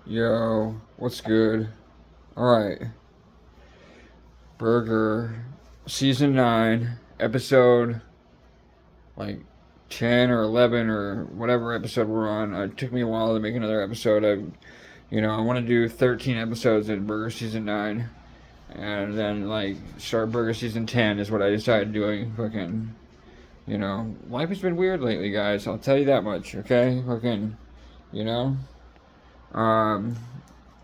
Yo, what's good? Alright, Burger, Season 9, Episode, like, 10 or 11 or whatever episode we're on. It took me a while to make another episode. I want to do 13 episodes in Burger Season 9. And then, like, start Burger Season 10 is what I decided doing. Life has been weird lately, guys. I'll tell you that much, okay? You know? Um,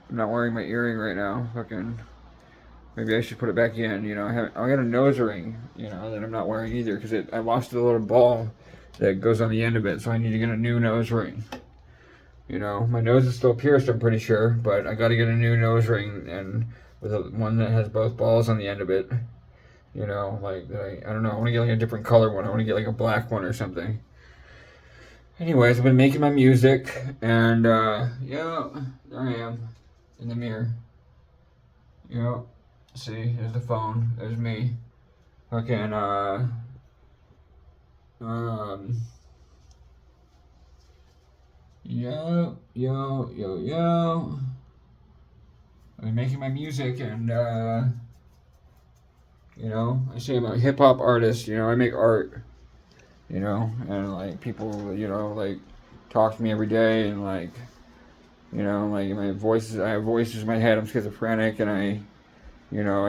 I'm not wearing my earring right now. Maybe I should put it back in. I got a nose ring. That I'm not wearing either because I lost the little ball that goes on the end of it. So I need to get a new nose ring. My nose is still pierced. I'm pretty sure, but I got to get a new nose ring and with one that has both balls on the end of it. I don't know. I want to get like a different color one. I want to get like a black one or something. Anyways, I've been making my music, and yeah, there I am in the mirror. Yep. See, there's the phone. There's me. Fucking, yo. I've been making my music, and, I say I'm a hip hop artist, I make art, and, like, people, like, talk to me every day, and, like, like, I have voices in my head, I'm schizophrenic, and I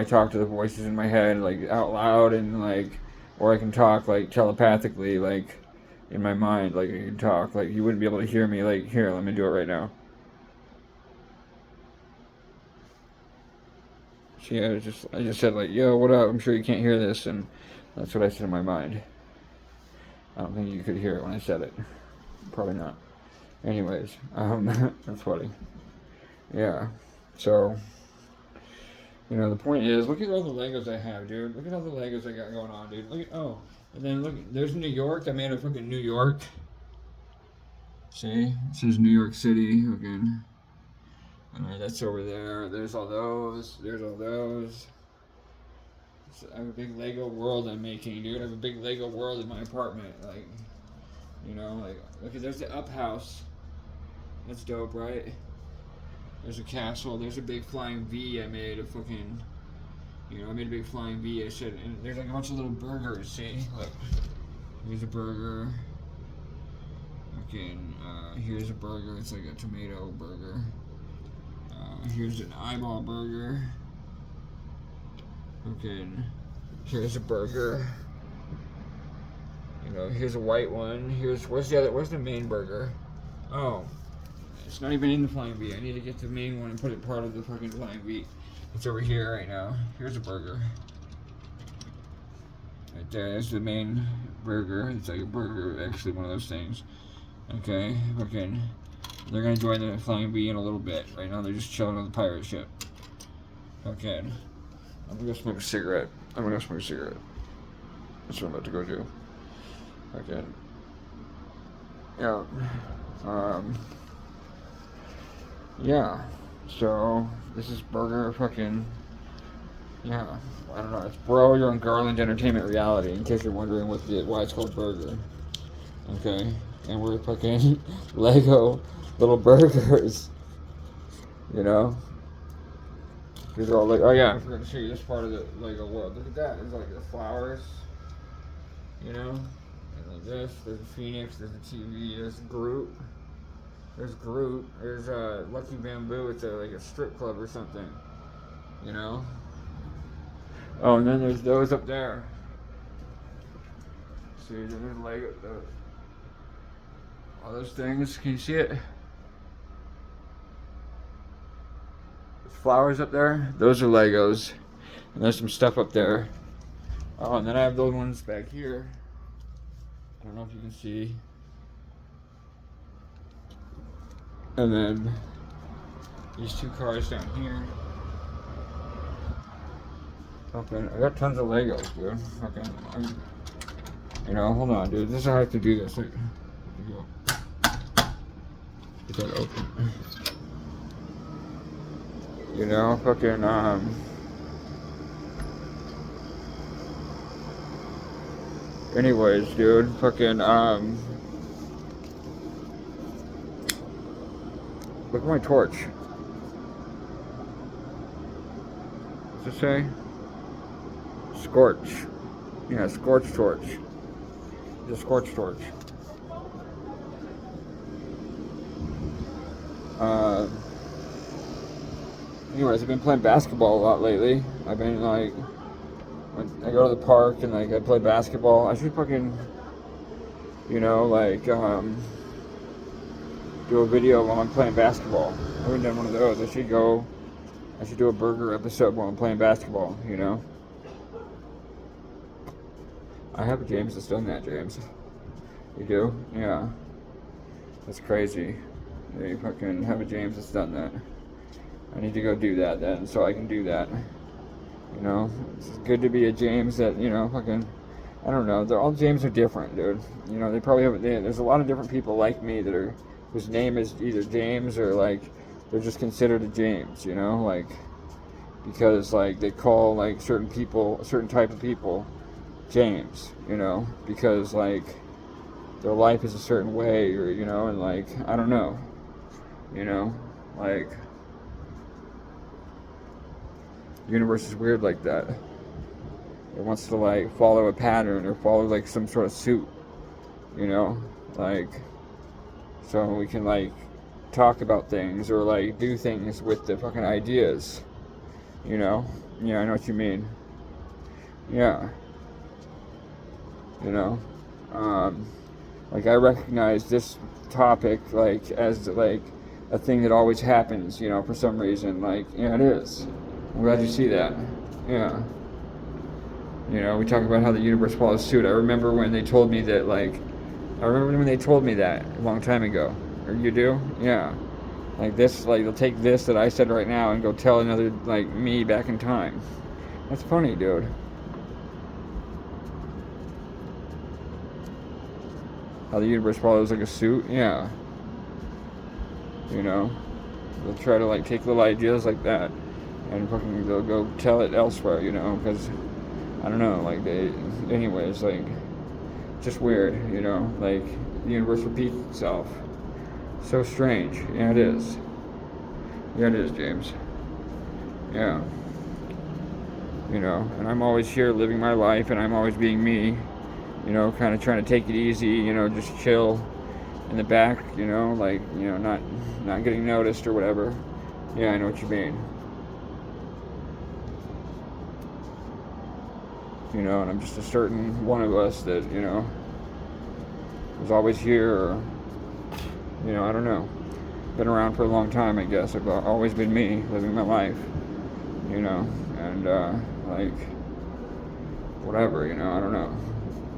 talk to the voices in my head, like, out loud, and, like, or I can talk, like, telepathically, like, in my mind, like, I can talk, like, you wouldn't be able to hear me, like, here, let me do it right now. See, I just said, like, yo, what up, I'm sure you can't hear this, and that's what I said in my mind. I don't think you could hear it when I said it. Probably not. Anyways, that's funny. Yeah, so... the point is, look at all the Legos I have, dude. Look at all the Legos I got going on, dude. And then look, there's New York. I made a fucking New York. See? It says New York City. Fucking. Alright, that's over there. There's all those. There's all those. I have a big Lego world I'm making, dude. I have a big Lego world in my apartment. Look at, there's the up house. That's dope, right? There's a castle. There's a big flying V I made. I made a big flying V. I said, and there's like a bunch of little burgers. See, look. Here's a burger. Here's a burger. It's like a tomato burger. Here's an eyeball burger. Here's a burger. Here's a white one. Where's the main burger? Oh. It's not even in the flying V. I need to get the main one and put it part of the fucking flying V. It's over here right now. Here's a burger. Right there. There's the main burger. It's like a burger, actually one of those things. Okay. They're gonna join the flying V in a little bit. Right now they're just chilling on the pirate ship. Okay. I'm gonna go smoke a cigarette. That's what I'm about to go do. Okay. Yeah. Yeah, so this is Burger yeah, I don't know, it's Bro, you're on Garland Entertainment Reality, in case you're wondering why it's called Burger. Okay, and we're fucking Lego little burgers, These are all like, oh yeah, I forgot to show you this part of the Lego world. Look at that, there's like the flowers, and like this, there's a phoenix, there's a TV, there's Groot. There's Lucky Bamboo. It's like a strip club or something, Oh, and then there's those up there. See, there's Lego. All those things. Can you see it? There's flowers up there. Those are Legos. And there's some stuff up there. Oh, and then I have those ones back here. I don't know if you can see. And then these two cars down here. Okay, I got tons of Legos, dude. Okay, hold on, dude. This is how I have to do this. Get that open. Anyways, dude, Look at my torch. What's it say? Scorch. Yeah, scorch torch. It's a scorch torch. Anyways, I've been playing basketball a lot lately. I've been like, I go to the park and like I play basketball. I should fucking, like, do a video while I'm playing basketball. I haven't done one of those. I should do a burger episode while I'm playing basketball, I have a James that's done that, James. You do? Yeah. That's crazy. You fucking have a James that's done that. I need to go do that then, so I can do that. It's good to be a James that, fucking, I don't know. All James are different, dude. They probably have, there's a lot of different people like me whose name is either James or, like, they're just considered a James, like, because, like, they call, like, certain type of people James, because, like, their life is a certain way, or, and, like, I don't know, like, the universe is weird like that. It wants to, like, follow a pattern or follow, like, some sort of suit, like, so we can, like, talk about things or, like, do things with the fucking ideas, Yeah, I know what you mean. Yeah. Like, I recognize this topic, like, as, like, a thing that always happens, for some reason. Like, yeah, it is. I'm glad you see that. Yeah. We talk about how the universe follows suit. I remember when they told me that, like, a long time ago. Or you do? Yeah. Like this, like, they'll take this that I said right now and go tell another, like, me back in time. That's funny, dude. How the universe follows, like, a suit? Yeah. They'll try to, like, take little ideas like that and fucking they'll go tell it elsewhere, because, I don't know, like, anyways, like, just weird, like, the universe repeats itself. So strange. Yeah, it is. Yeah, it is, James. Yeah. And I'm always here living my life and I'm always being me, kind of trying to take it easy, just chill in the back, like, not getting noticed or whatever. Yeah, I know what you mean. And I'm just a certain one of us that, was always here, or, I don't know. Been around for a long time, I guess. I've always been me, living my life, and, like, whatever, I don't know.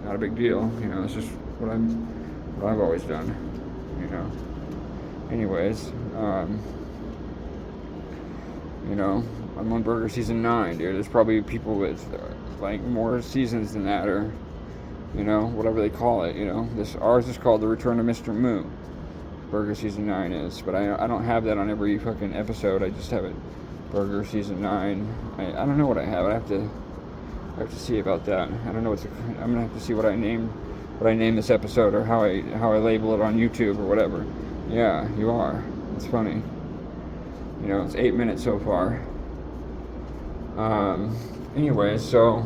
Not a big deal, it's just what I've always done, Anyways, I'm on Burger Season 9, dude. There's probably people with, like, more seasons than that, or, whatever they call it, Ours is called The Return of Mr. Moo. Burger Season 9 is, but I don't have that on every fucking episode. I just have it Burger Season 9. I don't know what I have. I have to see about that. I don't know I'm gonna have to see what I name this episode, or how I label it on YouTube or whatever. Yeah, you are. It's funny. It's 8 minutes so far. Anyway, so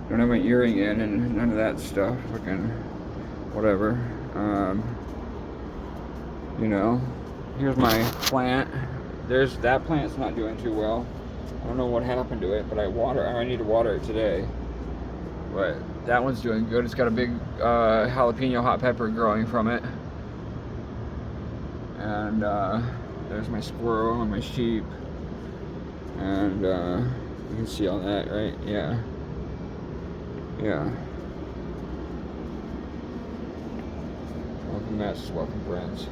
I don't have my earring in and none of that stuff. Fucking whatever. Here's my plant. That plant's not doing too well. I don't know what happened to it, but I need to water it today. But that one's doing good. It's got a big jalapeno hot pepper growing from it. And there's my squirrel and my sheep. And you can see all that, right? Yeah. Yeah. Welcome Matt's, welcome friends.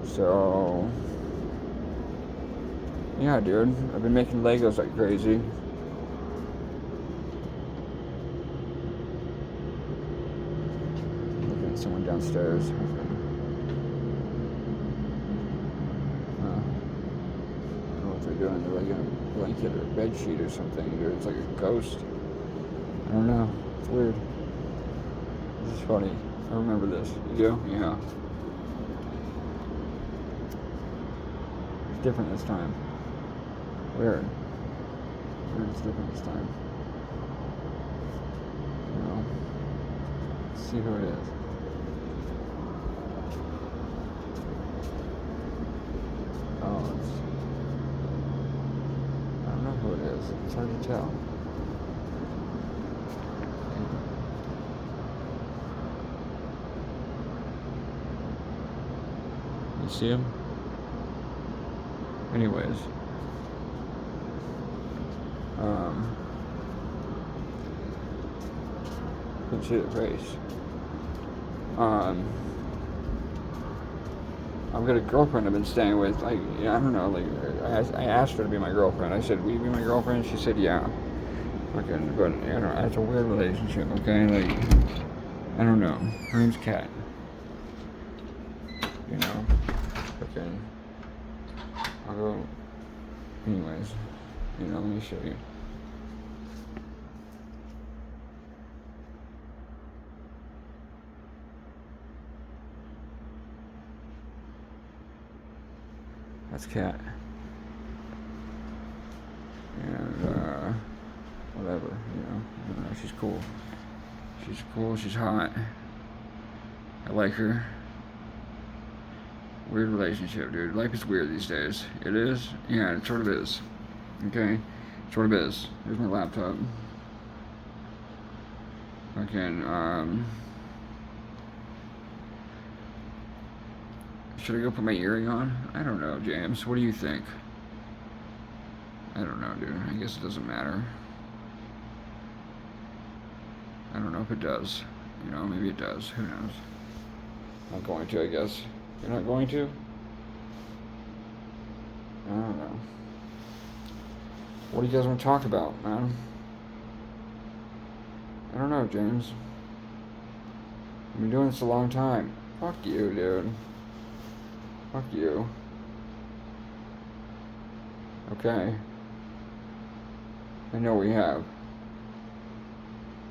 So yeah, dude, I've been making Legos like crazy. Looking at someone downstairs. I don't know what they're doing. They're like in a blanket. blanket or a bed sheet or something, dude. It's like a ghost. I don't know. It's weird. This is funny. I remember this. You do? Yeah. It's different this time. Weird. Weird, it's different this time. You know? Let's see who it is. Oh, it's... I don't know who it is. It's hard to tell. You see him? Anyways. Couldn't see the face. I've got a girlfriend I've been staying with. Like, I don't know. Like, I asked her to be my girlfriend. I said, "Will you be my girlfriend?" She said, "Yeah." Fucking, but I don't know. It's a weird relationship. Okay, like, I don't know. Her name's Kat. You know, fucking. I'll go. Anyways, you know, let me show you. That's Kat. And, whatever, you know. I don't know, she's cool. She's cool, she's hot. I like her. Weird relationship, dude. Life is weird these days. It is? Yeah, it sort of is. Okay? It sort of is. Here's my laptop. Fucking, should I go put my earring on? I don't know, James. What do you think? I don't know, dude. I guess it doesn't matter. I don't know if it does. You know, maybe it does. Who knows? Not going to, I guess. You're not going to? I don't know. What do you guys want to talk about, man? I don't know, James. I've been doing this a long time. Fuck you, dude. Fuck you. Okay. I know we have.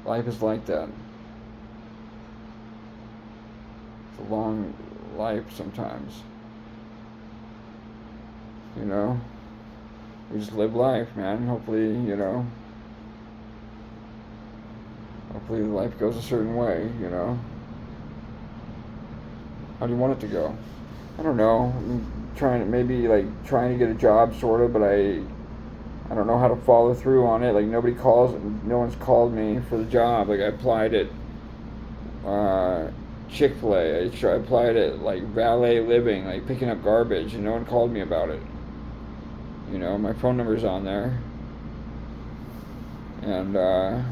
Life is like that. It's a long life sometimes. You know? We just live life, man. Hopefully, you know. Hopefully life goes a certain way, you know. How do you want it to go? I don't know. I'm trying to get a job sort of, but I don't know how to follow through on it. Like no one's called me for the job. Like I applied at Chick-fil-A. I applied at like valet living, like picking up garbage, and no one called me about it. You know, my phone number's on there. And no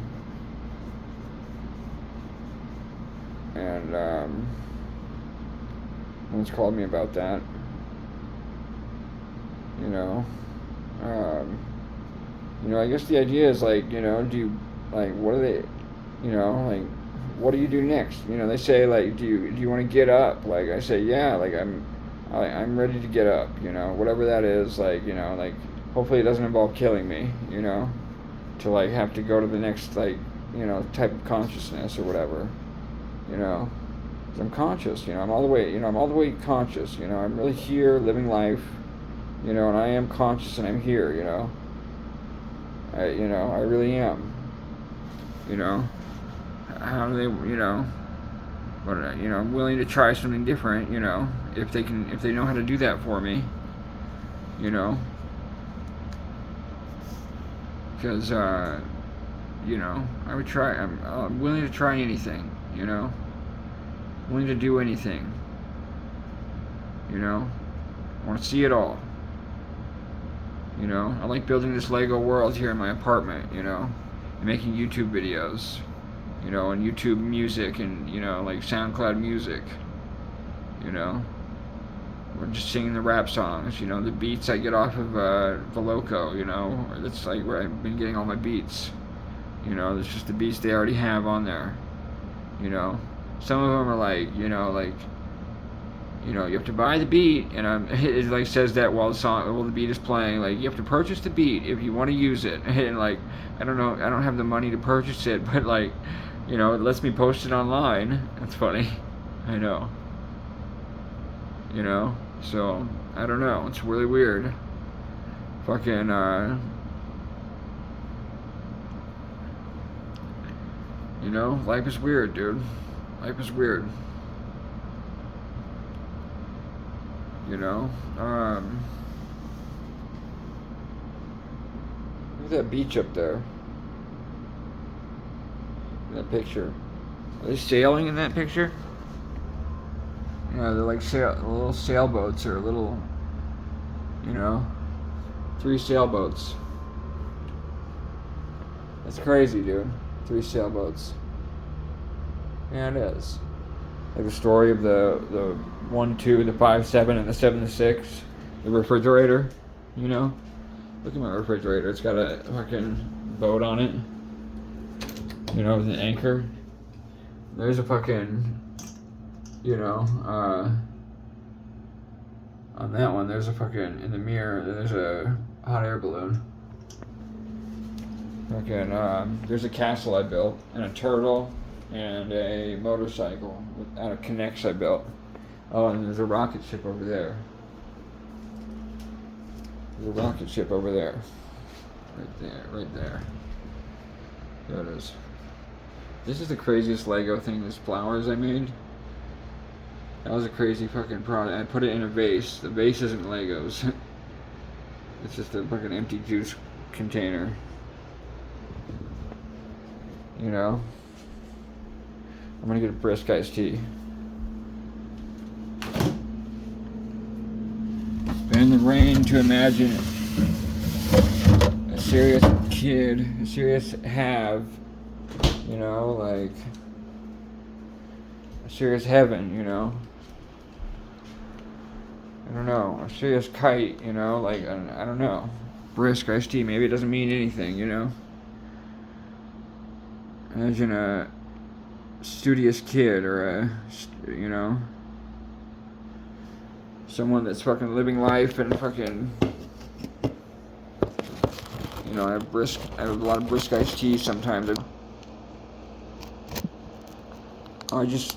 one's called me about that. You know. You know, I guess the idea is like, you know, what do they, you know, like, what do you do next? You know, they say like, do you want to get up? Like I say, yeah, like I'm ready to get up. You know, whatever that is, like, you know, like hopefully it doesn't involve killing me. You know, to like have to go to the next like, you know, type of consciousness or whatever. You know, 'cause I'm conscious. You know, I'm all the way conscious. You know, I'm really here living life. You know, and I am conscious and I'm here. You know. I really am. You know, how do they, you know, but you know, I'm willing to try something different. You know, if they know how to do that for me. You know, because you know, I would try. I'm willing to try anything. You know, willing to do anything. You know, I want to see it all. You know, I like building this Lego world here in my apartment, you know, and making YouTube videos, you know, and YouTube music and, you know, like SoundCloud music, you know, or just singing the rap songs, you know, the beats I get off of Veloco, you know, that's like where I've been getting all my beats, you know, it's just the beats they already have on there, you know, some of them are like, you know, like, You know, you have to buy the beat, and it like says that while the beat is playing. Like, you have to purchase the beat if you want to use it. And like, I don't know, I don't have the money to purchase it, but like, you know, it lets me post it online. That's funny. I know. You know, so I don't know. It's really weird. Fucking you know, life is weird, dude. Life is weird. You know, look at that beach up there. That picture. Are they sailing in that picture? Yeah, they're like little sailboats or little, you know, 3 sailboats. That's crazy, dude. 3 sailboats. Yeah, it is. Like the story of the 1-2, the 5-7, and the 7-6. The refrigerator, you know. Look at my refrigerator. It's got a fucking boat on it. You know, with an anchor. There's a fucking, you know, on that one, there's a fucking, in the mirror, there's a hot air balloon. Fucking, there's a castle I built, and a turtle, and a motorcycle out of K'NEX I built. Oh, and there's a rocket ship over there. There's a rocket ship over there. Right there, right there. There it is. This is the craziest Lego thing, these flowers I made. That was a crazy fucking product. I put it in a vase. The vase isn't Legos. It's just a fucking empty juice container. You know? I'm gonna get a brisk iced tea. Bend the rain to imagine a serious kid, a serious have, you know, like a serious heaven, you know. I don't know, a serious kite, you know, like, I don't know. Brisk iced tea, maybe it doesn't mean anything, you know. Imagine a studious kid or a, you know, someone that's fucking living life and fucking, you know, I have a lot of brisk iced tea sometimes. I just